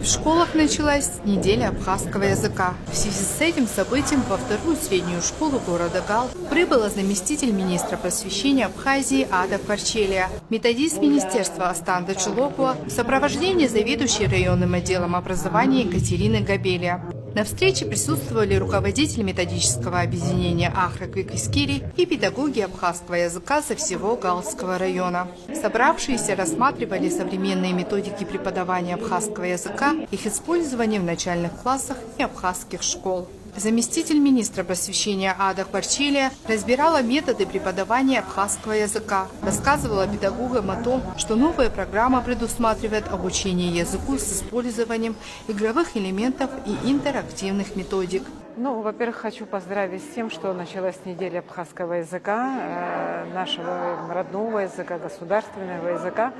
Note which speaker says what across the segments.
Speaker 1: В школах началась неделя абхазского языка. В связи с этим событием во вторую среднюю школу города Гал прибыла заместитель министра просвещения Абхазии Ада Парчелия, методист министерства Астанда Чулокуа в сопровождении заведующей районным отделом образования Екатерины Габелия. На встрече присутствовали руководитель методического объединения Ахрак-Викискири и педагоги абхазского языка со всего Галского района. Собравшиеся рассматривали современные методики преподавания абхазского языка, их использование в начальных классах и абхазских школ. Заместитель министра просвещения Ада Парчелия разбирала методы преподавания абхазского языка, рассказывала педагогам о том, что новая программа предусматривает обучение языку с использованием игровых элементов и интерактивных методик.
Speaker 2: Во-первых, хочу поздравить с тем, что началась неделя абхазского языка, нашего родного языка, государственного языка.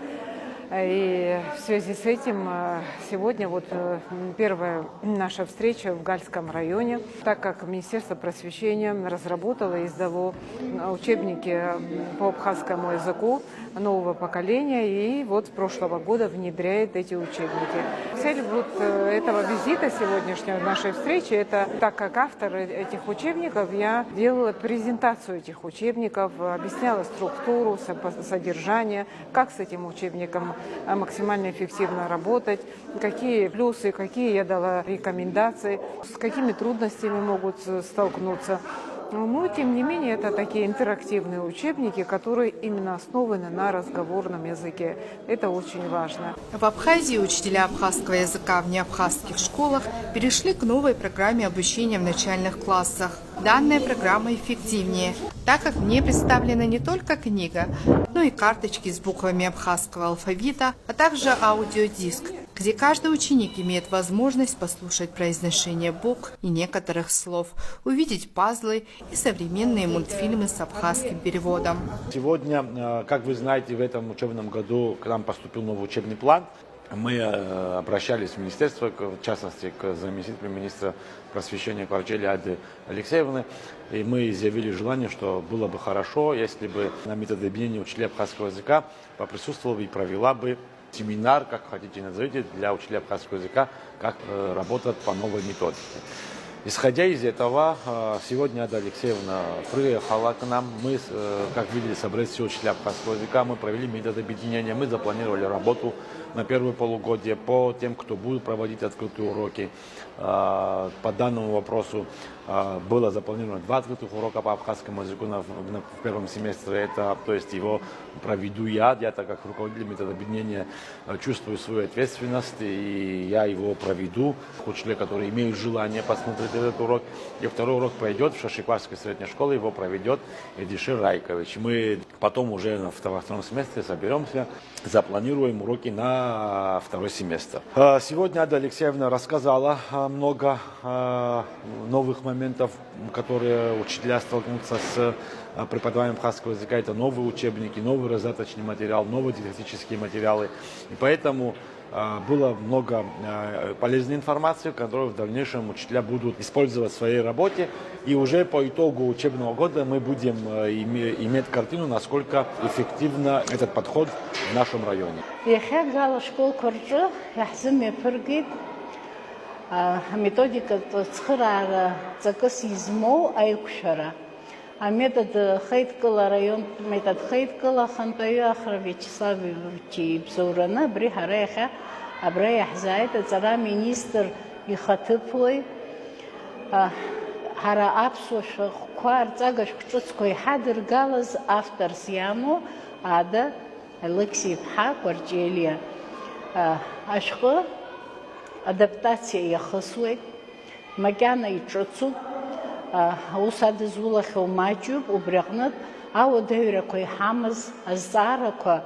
Speaker 2: И в связи с этим сегодня первая наша встреча в Гальском районе, так как Министерство просвещения разработало и издало учебники по абхазскому языку нового поколения, и с прошлого года внедряет эти учебники. Цель этого визита сегодняшнего нашей встречи, это так как автор этих учебников, я делала презентацию этих учебников, объясняла структуру, содержание, как с этим учебником максимально эффективно работать, какие плюсы, какие я дала рекомендации, с какими трудностями могут столкнуться. Но, тем не менее, это такие интерактивные учебники, которые именно основаны на разговорном языке. Это очень важно.
Speaker 1: В Абхазии учителя абхазского языка в неабхазских школах перешли к новой программе обучения в начальных классах. Данная программа эффективнее, так как в ней представлена не только книга, но и карточки с буквами абхазского алфавита, а также аудиодиск, где каждый ученик имеет возможность послушать произношение букв и некоторых слов, увидеть пазлы и современные мультфильмы с абхазским переводом.
Speaker 3: Сегодня, как вы знаете, в этом учебном году к нам поступил новый учебный план. Мы обращались в министерство, в частности, к заместителю министра просвещения Парчелии Ады Алексеевны, и мы изъявили желание, что было бы хорошо, если бы на методы объединения учителей абхазского языка поприсутствовала и провела бы семинар, как хотите назовите, для учителей абхазского языка, как работать по новой методике. Исходя из этого, сегодня Ада Алексеевна приехала к нам. Мы, как видели, собрались все учителя абхазского языка, мы провели метод объединения, мы запланировали работу на первое полугодие по тем, кто будет проводить открытые уроки. По данному вопросу было запланировано 2 открытых урока по абхазскому языку в первом семестре. То есть его проведу я так как руководитель метода объединения чувствую свою ответственность, и я его проведу. Учителя, которые имеют желание посмотреть этот урок. И второй урок пройдет в Шашикварской средней школе, его проведет Эдишир Райкович. Мы потом уже во втором семестре соберемся, запланируем уроки на второй семестр. Сегодня Ада Алексеевна рассказала много новых моментов, которые учителя столкнутся с преподаванием абхазского языка. Это новые учебники, новый раздаточный материал, новые дидактические материалы. И поэтому было много полезной информации, которую в дальнейшем учителя будут использовать в своей работе. И уже по итогу учебного года мы будем иметь картину, насколько эффективно этот подход в нашем районе.
Speaker 4: Методика цхырара цакыс измо айкушара. Метод хейткала район метод хейткала хантаю ахра Вячеславовичи Бзоурана брихареха абрея хзайта цара министр ихатыплой хара апсуш квар цагаш кчуцкой хадыр галаз автор сьямо Ада Алексеев Парчелия ашхо адаптация яхасует, макяна и чоцу, усады зулахил маджуб, убрягнат, а удавира кой хамаз, азара ко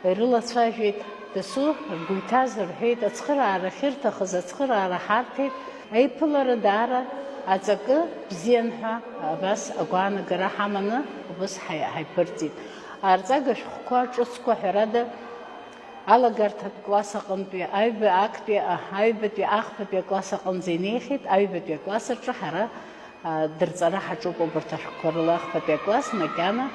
Speaker 4: рылацважит, тесу, гуйтазар хейт, ацхырара хиртах, ацхырара хартит, айпылара дара, ацака бзенха, вас агуана гара хамана, вас хайпертит. Арцагаш хуква чоцко херада, Алагартат класса қанпи, айбе акпи, айбе ахпи класса қанзинехит, айбе класса чахара, дырцара хачуп оберташ корлах папи класс макяна,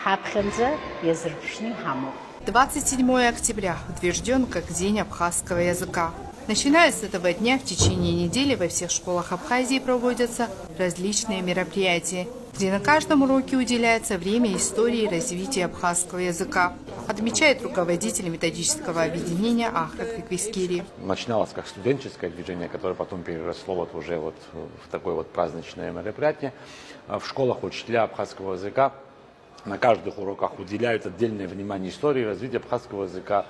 Speaker 4: хапхенза язырпшни хаму.
Speaker 1: 27 октября утвержден как День абхазского языка. Начиная с этого дня в течение недели во всех школах Абхазии проводятся различные мероприятия, где на каждом уроке уделяется время истории и развития абхазского языка, отмечает руководитель методического объединения Ахрат Виквискири.
Speaker 3: Начиналось как студенческое движение, которое потом переросло уже в такое праздничное мероприятие. В школах учителя абхазского языка на каждых уроках уделяют отдельное внимание истории развития абхазского языка,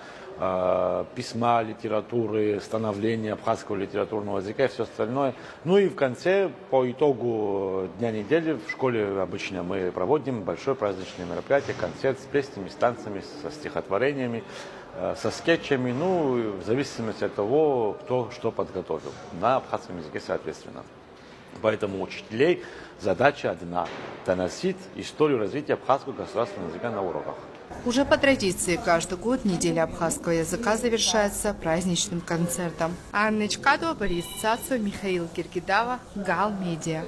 Speaker 3: письма, литературы, становления абхазского литературного языка и все остальное. Ну и в конце, по итогу дня недели, в школе обычно мы проводим большое праздничное мероприятие, концерт с песнями, с танцами, со стихотворениями, со скетчами, ну, в зависимости от того, кто что подготовил, на абхазском языке соответственно. Поэтому у учителей задача одна – доносить историю развития абхазского государственного языка на уроках.
Speaker 1: Уже по традиции каждый год неделя абхазского языка завершается праздничным концертом. Анна Чкадова, Борис Цацу, Михаил Киргидава, Гал Медиа.